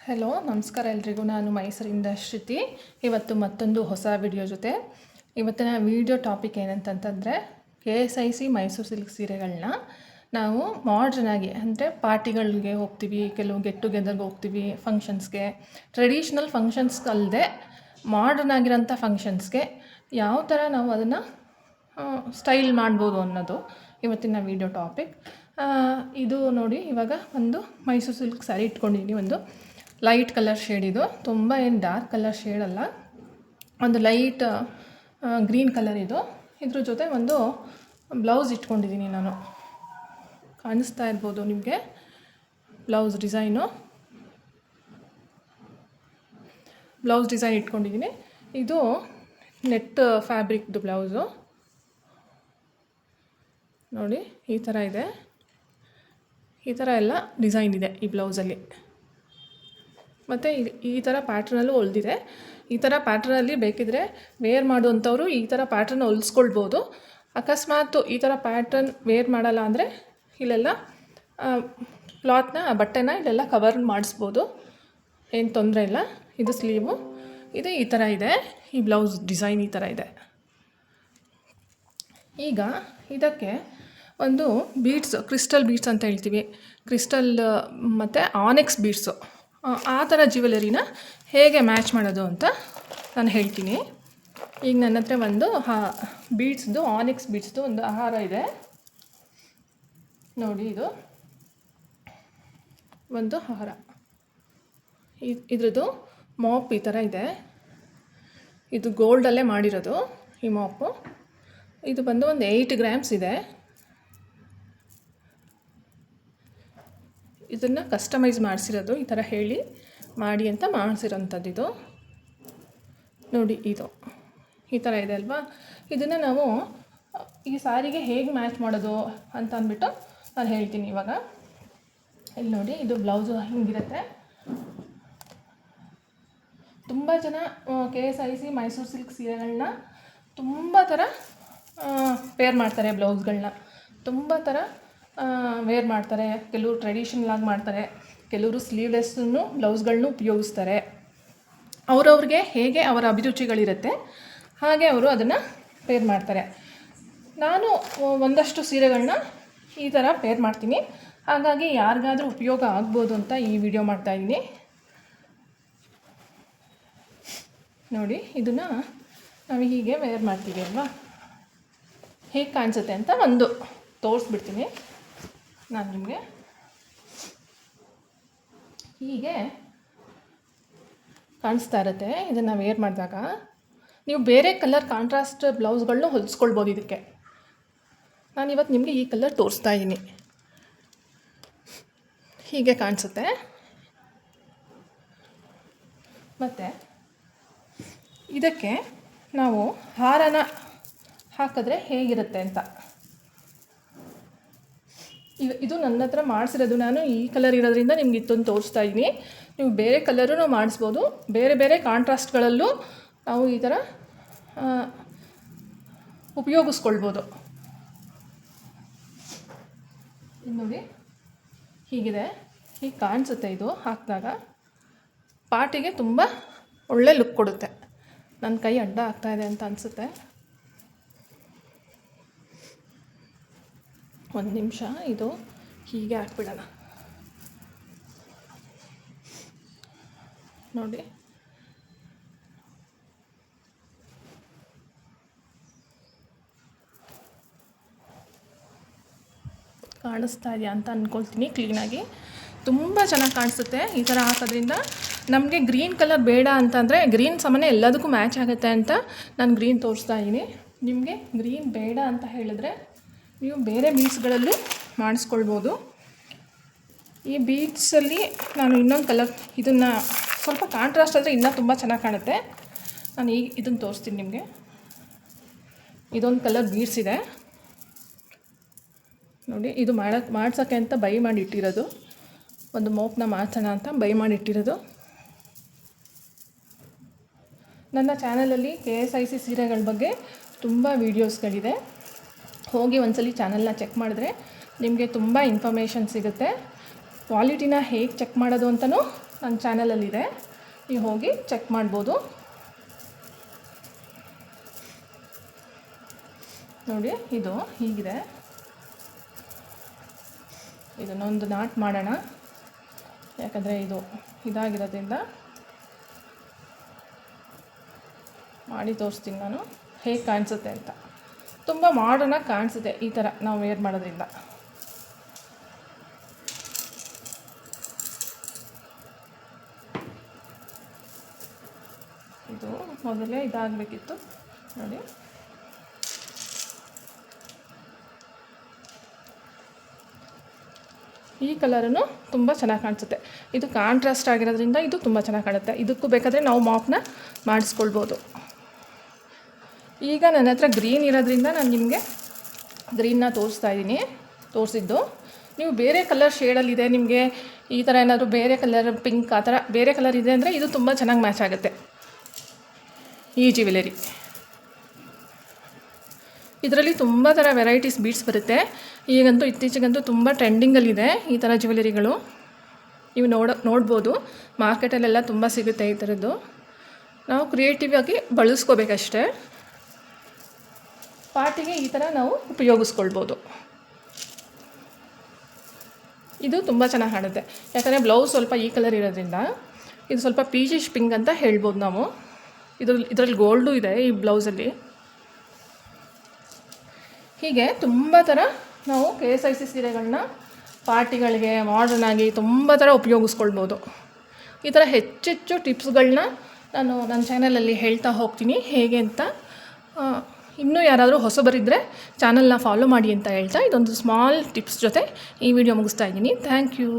Hello ನಮಸ್ಕಾರ ಎಲ್ರಿಗೂ. ನಾನು ಮೈಸೂರಿಂದ ಶ್ರುತಿ. ಇವತ್ತು ಮತ್ತೊಂದು ಹೊಸ ವಿಡಿಯೋ ಜೊತೆ. ಇವತ್ತಿನ ವಿಡಿಯೋ ಟಾಪಿಕ್ ಏನಂತಂತಂದರೆ KSIC ಮೈಸೂರು ಸಿಲ್ಕ್ ಸೀರೆಗಳನ್ನ ನಾವು ಮಾಡ್ರನ್ನಾಗಿ, ಅಂದರೆ ಪಾರ್ಟಿಗಳಿಗೆ ಹೋಗ್ತೀವಿ, ಕೆಲವು ಗೆಟ್ ಟುಗೆದರ್ಗೆ ಹೋಗ್ತೀವಿ, ಫಂಕ್ಷನ್ಸ್ಗೆ, ಟ್ರೆಡಿಷ್ನಲ್ ಫಂಕ್ಷನ್ಸ್ ಅಲ್ಲದೆ ಮಾಡ್ರನ್ ಆಗಿರೋಂಥ ಫಂಕ್ಷನ್ಸ್ಗೆ ಯಾವ ಥರ ನಾವು ಅದನ್ನು ಸ್ಟೈಲ್ ಮಾಡ್ಬೋದು ಅನ್ನೋದು ಇವತ್ತಿನ ವಿಡಿಯೋ ಟಾಪಿಕ್. ಇದು ನೋಡಿ, ಇವಾಗ ಒಂದು ಮೈಸೂರು ಸಿಲ್ಕ್ ಸ್ಯಾರಿ ಇಟ್ಕೊಂಡಿದ್ದೀನಿ. ಒಂದು ಲೈಟ್ ಕಲರ್ ಶೇಡ್, ಇದು ತುಂಬ ಏನು ಡಾರ್ಕ್ ಕಲರ್ ಶೇಡ್ ಅಲ್ಲ, ಒಂದು ಲೈಟ್ ಗ್ರೀನ್ ಕಲರ್ ಇದು. ಇದ್ರ ಜೊತೆ ಒಂದು ಬ್ಲೌಸ್ ಇಟ್ಕೊಂಡಿದ್ದೀನಿ ನಾನು, ಕಾಣಿಸ್ತಾ ಇರ್ಬೋದು ನಿಮಗೆ ಬ್ಲೌಸ್ ಡಿಸೈನ್ ಇಟ್ಕೊಂಡಿದ್ದೀನಿ. ಇದು ನೆಟ್ ಫ್ಯಾಬ್ರಿಕ್ದು ಬ್ಲೌಸು ನೋಡಿ, ಈ ಥರ ಇದೆ. ಈ ಥರ ಎಲ್ಲ ಡಿಸೈನ್ ಇದೆ ಈ ಬ್ಲೌಸಲ್ಲಿ. ಮತ್ತು ಈ ಥರ ಪ್ಯಾಟ್ರನಲ್ಲೂ ಹೊಲ್ದಿದೆ. ಈ ಥರ ಪ್ಯಾಟ್ರನಲ್ಲಿ ಬೇಕಿದ್ರೆ ವೇರ್ ಮಾಡುವಂಥವ್ರು ಈ ಥರ ಪ್ಯಾಟ್ರನ್ ಹೊಲಿಸ್ಕೊಳ್ಬೋದು. ಅಕಸ್ಮಾತ್ ಈ ಥರ ಪ್ಯಾಟ್ರನ್ ವೇರ್ ಮಾಡಲ್ಲ ಅಂದರೆ ಇಲ್ಲೆಲ್ಲ ಬಟ್ಟೆನ ಇಲ್ಲೆಲ್ಲ ಕವರ್ ಮಾಡಿಸ್ಬೋದು, ಏನು ತೊಂದರೆ ಇಲ್ಲ. ಇದು ಸ್ಲೀವು, ಇದು ಈ ಥರ ಇದೆ. ಈ ಬ್ಲೌಸ್ ಡಿಸೈನ್ ಈ ಥರ ಇದೆ. ಈಗ ಇದಕ್ಕೆ ಒಂದು ಬೀಡ್ಸ್, ಕ್ರಿಸ್ಟಲ್ ಬೀಡ್ಸ್ ಅಂತ ಹೇಳ್ತೀವಿ, ಕ್ರಿಸ್ಟಲ್ ಮತ್ತು ಆನೆಕ್ಸ್ ಬೀಡ್ಸು, ಆ ಥರ ಜ್ಯುವೆಲರಿನ ಹೇಗೆ ಮ್ಯಾಚ್ ಮಾಡೋದು ಅಂತ ನಾನು ಹೇಳ್ತೀನಿ. ಈಗ ನನ್ನ ಹತ್ರ ಒಂದು ಬೀಡ್ಸ್ದು, ಆನೆಕ್ಸ್ ಬೀಡ್ಸ್ದು ಒಂದು ಹಾರ ಇದೆ ನೋಡಿ. ಇದು ಒಂದು ಹಾರ, ಇದ್ರದ್ದು ಮಾಪ್ ಈ ಥರ ಇದೆ. ಇದು ಗೋಲ್ಡಲ್ಲೇ ಮಾಡಿರೋದು ಈ ಮಾಪು. ಇದು ಬಂದು ಒಂದು 8 ಗ್ರಾಮ್ಸ್ ಇದೆ. ಇದನ್ನು ಕಸ್ಟಮೈಸ್ ಮಾಡಿಸಿರೋದು, ಈ ಥರ ಹೇಳಿ ಮಾಡಿ ಅಂತ ಮಾಡಿಸಿರೋಂಥದ್ದು. ಇದು ನೋಡಿ, ಇದು ಈ ಥರ ಇದೆ ಅಲ್ವಾ. ಇದನ್ನು ನಾವು ಈ ಸ್ಯಾರಿಗೆ ಹೇಗೆ ಮ್ಯಾಚ್ ಮಾಡೋದು ಅಂತ ಅಂದ್ಬಿಟ್ಟು ನಾನು ಹೇಳ್ತೀನಿ ಇವಾಗ. ಇಲ್ಲಿ ನೋಡಿ, ಇದು ಬ್ಲೌಸು ಹಿಂಗಿರುತ್ತೆ. ತುಂಬ ಜನ KSIC ಮೈಸೂರು ಸಿಲ್ಕ್ ಸೀರೆಗಳನ್ನ ತುಂಬ ಥರ ಪೇರ್ ಮಾಡ್ತಾರೆ, ಬ್ಲೌಸ್ಗಳನ್ನ ತುಂಬ ಥರ ವೇರ್ ಮಾಡ್ತಾರೆ. ಕೆಲವರು ಟ್ರೆಡಿಷನಲ್ ಆಗಿ ಮಾಡ್ತಾರೆ, ಕೆಲವರು ಸ್ಲೀವ್ಲೆಸ್ಸನ್ನು ಬ್ಲೌಸ್ಗಳನ್ನೂ ಉಪಯೋಗಿಸ್ತಾರೆ. ಅವರವ್ರಿಗೆ ಹೇಗೆ ಅವರ ಅಭಿರುಚಿಗಳಿರುತ್ತೆ ಹಾಗೆ ಅವರು ಅದನ್ನು ಪೇರ್ ಮಾಡ್ತಾರೆ. ನಾನು ಒಂದಷ್ಟು ಸೀರೆಗಳನ್ನ ಈ ಥರ ಪೇರ್ ಮಾಡ್ತೀನಿ, ಹಾಗಾಗಿ ಯಾರಿಗಾದರೂ ಉಪಯೋಗ ಆಗ್ಬೋದು ಅಂತ ಈ ವಿಡಿಯೋ ಮಾಡ್ತಾಯಿದ್ದೀನಿ ನೋಡಿ. ಇದನ್ನು ನಾವು ಹೀಗೆ ವೇರ್ ಮಾಡ್ತೀವಿ ಅಲ್ವಾ, ಹೇಗೆ ಕಾಣಿಸುತ್ತೆ ಅಂತ ಒಂದು ತೋರಿಸ್ಬಿಡ್ತೀನಿ ನಾನು ನಿಮಗೆ. ಹೀಗೆ ಕಾಣಿಸ್ತಾ ಇರುತ್ತೆ. ಇದನ್ನು ವೇರ್ ಮಾಡಿದಾಗ ನೀವು ಬೇರೆ ಕಲರ್ ಕಾಂಟ್ರಾಸ್ಟ್ ಬ್ಲೌಸ್ಗಳನ್ನೂ ಹೊಲಿಸ್ಕೊಳ್ಬೋದು ಇದಕ್ಕೆ. ನಾನು ಇವತ್ತು ನಿಮಗೆ ಈ ಕಲರ್ ತೋರಿಸ್ತಾ ಇದ್ದೀನಿ. ಹೀಗೆ ಕಾಣಿಸುತ್ತೆ. ಮತ್ತು ಇದಕ್ಕೆ ನಾವು ಹಾರನ ಹಾಕಿದ್ರೆ ಹೇಗಿರುತ್ತೆ ಅಂತ, ಇದು ನನ್ನ ಹತ್ರ ಮಾಡಿಸಿರೋದು. ನಾನು ಈ ಕಲರ್ ಇರೋದ್ರಿಂದ ನಿಮ್ಗೆ ಇತ್ತೊಂದು ತೋರಿಸ್ತಾ ಇದ್ದೀನಿ. ನೀವು ಬೇರೆ ಕಲರೂ ಮಾಡಿಸ್ಬೋದು, ಬೇರೆ ಬೇರೆ ಕಾಂಟ್ರಾಸ್ಟ್ಗಳಲ್ಲೂ ನಾವು ಈ ಥರ ಉಪಯೋಗಿಸ್ಕೊಳ್ಬೋದು. ಇದು ನೋಡಿ, ಹೀಗಿದೆ, ಹೀಗೆ ಕಾಣಿಸುತ್ತೆ. ಇದು ಹಾಕಿದಾಗ ಪಾರ್ಟಿಗೆ ತುಂಬ ಒಳ್ಳೆ ಲುಕ್ ಕೊಡುತ್ತೆ. ನನ್ನ ಕೈ ಅಡ್ಡ ಆಗ್ತಾಯಿದೆ ಅಂತ ಅನಿಸುತ್ತೆ. ಒಂದು ನಿಮಿಷ, ಇದು ಹೀಗೆ ಹಾಕ್ಬಿಡೋಣ ನೋಡಿ. ಕಾಣಿಸ್ತಾ ಇದೆಯಾ ಅಂತ ಅಂದ್ಕೊಳ್ತೀನಿ ಕ್ಲೀನಾಗಿ. ತುಂಬ ಚೆನ್ನಾಗಿ ಕಾಣಿಸುತ್ತೆ ಈ ಥರ ಹಾಕೋದ್ರಿಂದ. ನಮಗೆ ಗ್ರೀನ್ ಕಲರ್ ಬೇಡ ಅಂತಂದರೆ, ಗ್ರೀನ್ ಸಾಮಾನ್ಯ ಎಲ್ಲದಕ್ಕೂ ಮ್ಯಾಚ್ ಆಗುತ್ತೆ ಅಂತ ನಾನು ಗ್ರೀನ್ ತೋರಿಸ್ತಾ ಇದ್ದೀನಿ. ನಿಮಗೆ ಗ್ರೀನ್ ಬೇಡ ಅಂತ ಹೇಳಿದ್ರೆ ನೀವು ಬೇರೆ ಬೀಡ್ಸ್ಗಳಲ್ಲೂ ಮಾಡಿಸ್ಕೊಳ್ಬೋದು. ಈ ಬೀಡ್ಸಲ್ಲಿ ನಾನು ಇನ್ನೊಂದು ಕಲರ್, ಇದನ್ನು ಸ್ವಲ್ಪ ಕಾಂಟ್ರಾಸ್ಟ್ ಆದರೆ ಇನ್ನೂ ತುಂಬ ಚೆನ್ನಾಗಿ ಕಾಣುತ್ತೆ. ನಾನು ಈಗ ಇದನ್ನು ತೋರಿಸ್ತೀನಿ ನಿಮಗೆ. ಇದೊಂದು ಕಲರ್ ಬೀಡ್ಸ್ ಇದೆ ನೋಡಿ. ಇದು ಮಾಡ್ಸೋಕ್ಕೆ ಅಂತ ಬೈ ಮಾಡಿ ಇಟ್ಟಿರೋದು, ಒಂದು ಮೋಪ್ನ ಮಾಡ್ಸೋಣ ಅಂತ ಬೈ ಮಾಡಿ ಇಟ್ಟಿರೋದು. ನನ್ನ ಚಾನಲಲ್ಲಿ KSIC ಸೀರೆಗಳ ಬಗ್ಗೆ ತುಂಬ ವೀಡಿಯೋಸ್ಗಳಿದೆ. ಹೋಗಿ ಒಂದ್ಸಲಿ ಚಾನಲ್ನ ಚೆಕ್ ಮಾಡಿದ್ರೆ ನಿಮಗೆ ತುಂಬ ಇನ್ಫಾರ್ಮೇಷನ್ ಸಿಗುತ್ತೆ. ಕ್ವಾಲಿಟಿನ ಹೇಗೆ ಚೆಕ್ ಮಾಡೋದು ಅಂತಲೂ ನನ್ನ ಚಾನಲಲ್ಲಿದೆ, ನೀವು ಹೋಗಿ ಚೆಕ್ ಮಾಡ್ಬೋದು. ನೋಡಿ ಇದು ಹೀಗಿದೆ. ಇದನ್ನೊಂದು ನಾಟ್ ಮಾಡೋಣ, ಯಾಕಂದರೆ ಇದು ಇದಾಗಿರೋದ್ರಿಂದ ಮಾಡಿ ತೋರಿಸ್ತೀನಿ ನಾನು ಹೇಗೆ ಕಾಣಿಸುತ್ತೆ ಅಂತ. ತುಂಬ ಮಾಡರ್ನಾಗಿ ಕಾಣಿಸುತ್ತೆ ಈ ಥರ ನಾವು ವೇರ್ ಮಾಡೋದ್ರಿಂದ. ಇದು ಮೊದಲೇ ಇದಾಗಬೇಕಿತ್ತು ನೋಡಿ. ಈ ಕಲರನ್ನು ತುಂಬ ಚೆನ್ನಾಗಿ ಕಾಣಿಸುತ್ತೆ. ಇದು ಕಾಂಟ್ರಾಸ್ಟ್ ಆಗಿರೋದ್ರಿಂದ ಇದು ತುಂಬ ಚೆನ್ನಾಗಿ ಕಾಣುತ್ತೆ. ಇದಕ್ಕೂ ಬೇಕಾದರೆ ನಾವು ಮಾಪ್ನ ಮಾಡಿಸ್ಕೊಳ್ಬೋದು. ಈಗ ನನ್ನ ಹತ್ರ ಗ್ರೀನ್ ಇರೋದ್ರಿಂದ ನಾನು ನಿಮಗೆ ಗ್ರೀನ್ನ ತೋರಿಸಿದ್ದು. ನೀವು ಬೇರೆ ಕಲರ್ ಶೇಡಲ್ಲಿದೆ, ನಿಮಗೆ ಈ ಥರ ಏನಾದರೂ ಬೇರೆ ಕಲರ್ ಪಿಂಕ್ ಆ ಥರ ಬೇರೆ ಕಲರ್ ಇದೆ ಅಂದರೆ ಇದು ತುಂಬ ಚೆನ್ನಾಗಿ ಮ್ಯಾಚ್ ಆಗುತ್ತೆ ಈ ಜ್ಯುವೆಲರಿ. ಇದರಲ್ಲಿ ತುಂಬ ಥರ ವೆರೈಟೀಸ್ ಬೀಡ್ಸ್ ಬರುತ್ತೆ. ಈಗಂತೂ ಇತ್ತೀಚೆಗಂತೂ ತುಂಬ ಟ್ರೆಂಡಿಂಗಲ್ಲಿದೆ ಈ ಥರ ಜ್ಯುವೆಲರಿಗಳು. ನೀವು ನೋಡ್ಬೋದು, ಮಾರ್ಕೆಟಲ್ಲೆಲ್ಲ ತುಂಬ ಸಿಗುತ್ತೆ ಈ ಥರದ್ದು. ನಾವು ಕ್ರಿಯೇಟಿವ್ ಆಗಿ ಬಳಸ್ಕೋಬೇಕಷ್ಟೇ. ಪಾರ್ಟಿಗೆ ಈ ಥರ ನಾವು ಉಪಯೋಗಿಸ್ಕೊಳ್ಬೋದು. ಇದು ತುಂಬ ಚೆನ್ನಾಗಿ ಕಾಣುತ್ತೆ, ಯಾಕಂದರೆ ಬ್ಲೌಸ್ ಸ್ವಲ್ಪ ಈ ಕಲರ್ ಇರೋದ್ರಿಂದ ಇದು ಸ್ವಲ್ಪ ಪೀಚಿಶ್ ಪಿಂಕ್ ಅಂತ ಹೇಳ್ಬೋದು ನಾವು. ಇದರಲ್ಲಿ ಗೋಲ್ಡು ಇದೆ ಈ ಬ್ಲೌಸಲ್ಲಿ. ಹೀಗೆ ತುಂಬ ಥರ ನಾವು KSIC ಸೀರೆಗಳನ್ನ ಪಾರ್ಟಿಗಳಿಗೆ ಮಾಡರ್ನಾಗಿ ತುಂಬ ಥರ ಉಪಯೋಗಿಸ್ಕೊಳ್ಬೋದು. ಈ ಥರ ಹೆಚ್ಚೆಚ್ಚು ಟಿಪ್ಸ್ಗಳನ್ನ ನಾನು ನನ್ನ ಚಾನಲಲ್ಲಿ ಹೇಳ್ತಾ ಹೋಗ್ತೀನಿ ಹೇಗೆ ಅಂತ. ಇನ್ನೂ ಯಾರಾದರೂ ಹೊಸಬರಿದ್ದರೆ ಚಾನಲ್ನ ಫಾಲೋ ಮಾಡಿ ಅಂತ ಹೇಳ್ತಾ ಇದೊಂದು ಸ್ಮಾಲ್ ಟಿಪ್ಸ್ ಜೊತೆ ಈ ವಿಡಿಯೋ ಮುಗಿಸ್ತಾ ಇದ್ದೀನಿ. Thank you.